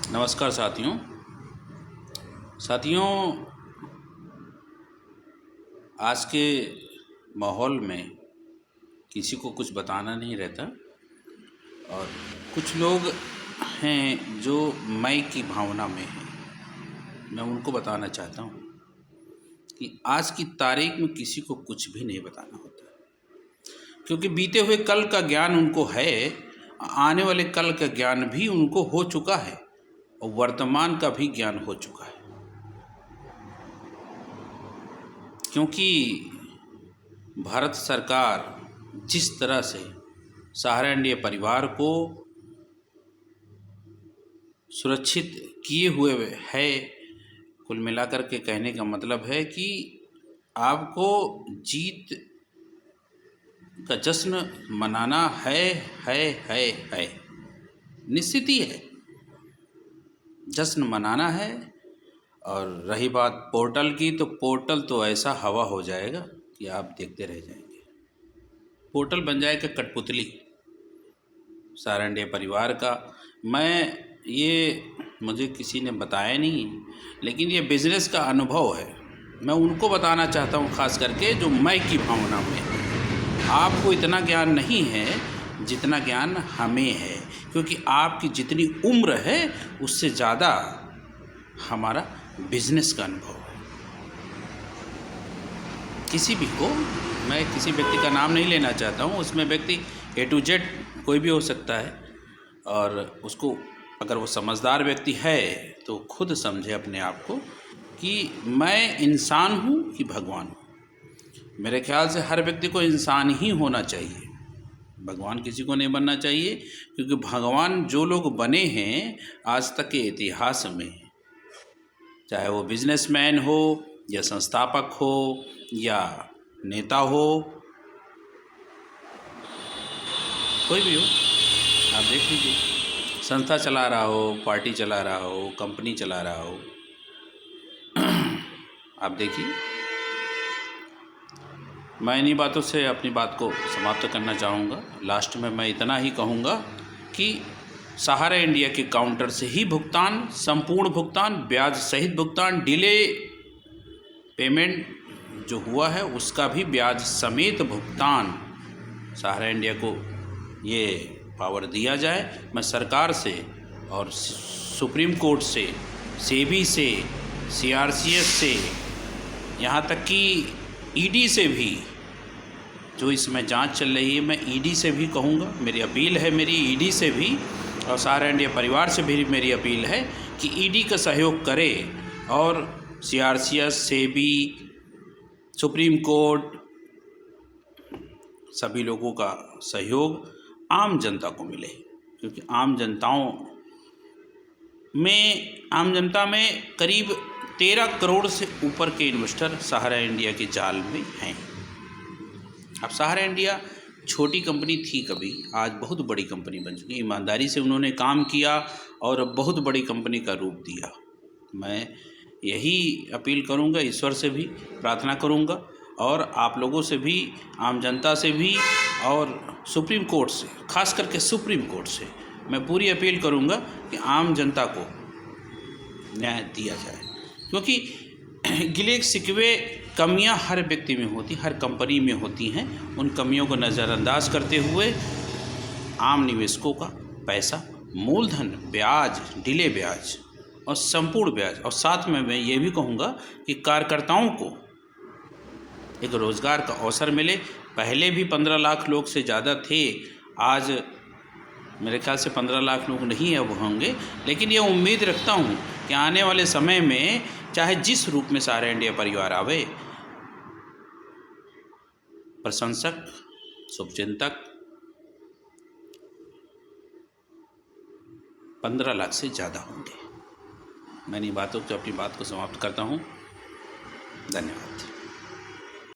नमस्कार साथियों, आज के माहौल में किसी को कुछ बताना नहीं रहता और कुछ लोग हैं जो मैं की भावना में हैं। मैं उनको बताना चाहता हूँ कि आज की तारीख में किसी को कुछ भी नहीं बताना होता, क्योंकि बीते हुए कल का ज्ञान उनको है, आने वाले कल का ज्ञान भी उनको हो चुका है और वर्तमान का भी ज्ञान हो चुका है। क्योंकि भारत सरकार जिस तरह से सहारा इंडिया परिवार को सुरक्षित किए हुए है, कुल मिलाकर के कहने का मतलब है कि आपको जीत का जश्न मनाना है, निश्चित ही है, जश्न मनाना है। और रही बात पोर्टल की, तो पोर्टल तो ऐसा हवा हो जाएगा कि आप देखते रह जाएंगे। पोर्टल बन जाएगा कठपुतली सहारा इंडिया परिवार का। मुझे किसी ने बताया नहीं, लेकिन ये बिज़नेस का अनुभव है। मैं उनको बताना चाहता हूँ, ख़ास करके जो मैं की भावना में। आपको इतना ज्ञान नहीं है जितना ज्ञान हमें है, क्योंकि आपकी जितनी उम्र है उससे ज़्यादा हमारा बिजनेस का अनुभव है। किसी भी को, मैं किसी व्यक्ति का नाम नहीं लेना चाहता हूँ, उसमें व्यक्ति A to Z कोई भी हो सकता है, और उसको अगर वो समझदार व्यक्ति है तो खुद समझे अपने आप को कि मैं इंसान हूँ कि भगवान हूँ। मेरे ख्याल से हर व्यक्ति को इंसान ही होना चाहिए, भगवान किसी को नहीं बनना चाहिए, क्योंकि भगवान जो लोग बने हैं आज तक के इतिहास में, चाहे वो बिजनेसमैन हो या संस्थापक हो या नेता हो, कोई भी हो, आप देख लीजिए, संस्था चला रहा हो, पार्टी चला रहा हो, कंपनी चला रहा हो, आप देखिए। मैं इन्हीं बातों से अपनी बात को समाप्त करना चाहूँगा। लास्ट में मैं इतना ही कहूँगा कि सहारा इंडिया के काउंटर से ही भुगतान, संपूर्ण भुगतान, ब्याज सहित भुगतान, डिले पेमेंट जो हुआ है उसका भी ब्याज समेत भुगतान सहारा इंडिया को ये पावर दिया जाए। मैं सरकार से और सुप्रीम कोर्ट से, सेबी से, CRCS से, यहाँ तक कि ED से भी, जो इसमें जांच चल रही है, मैं ED से भी कहूँगा, मेरी अपील है, मेरी ED से भी और सहारा इंडिया परिवार से भी मेरी अपील है कि ED का सहयोग करे और CRCS, सेबी, सुप्रीम कोर्ट, सभी लोगों का सहयोग आम जनता को मिले, क्योंकि आम जनता में करीब 13 करोड़ से ऊपर के इन्वेस्टर सहारा इंडिया के जाल में हैं। अब सहारा इंडिया छोटी कंपनी थी कभी, आज बहुत बड़ी कंपनी बन चुकी है। ईमानदारी से उन्होंने काम किया और बहुत बड़ी कंपनी का रूप दिया। मैं यही अपील करूंगा, ईश्वर से भी प्रार्थना करूंगा और आप लोगों से भी, आम जनता से भी और सुप्रीम कोर्ट से, खास करके सुप्रीम कोर्ट से मैं पूरी अपील करूंगा कि आम जनता को न्याय दिया जाए, क्योंकि गिले शिकवे, कमियां हर व्यक्ति में होती, हर कंपनी में होती हैं। उन कमियों को नज़रअंदाज करते हुए आम निवेशकों का पैसा, मूलधन, ब्याज, डिले ब्याज और संपूर्ण ब्याज, और साथ में मैं ये भी कहूँगा कि कार्यकर्ताओं को एक रोज़गार का अवसर मिले। पहले भी 15 लाख लोग से ज़्यादा थे, आज मेरे ख्याल से 15 लाख लोग नहीं अब होंगे, लेकिन ये उम्मीद रखता हूँ कि आने वाले समय में चाहे जिस रूप में सहारा इंडिया परिवार आवे, प्रशंसक, शुभचिंतक 15 लाख से ज़्यादा होंगे। मैं इन बातों से अपनी बात को समाप्त करता हूँ। धन्यवाद।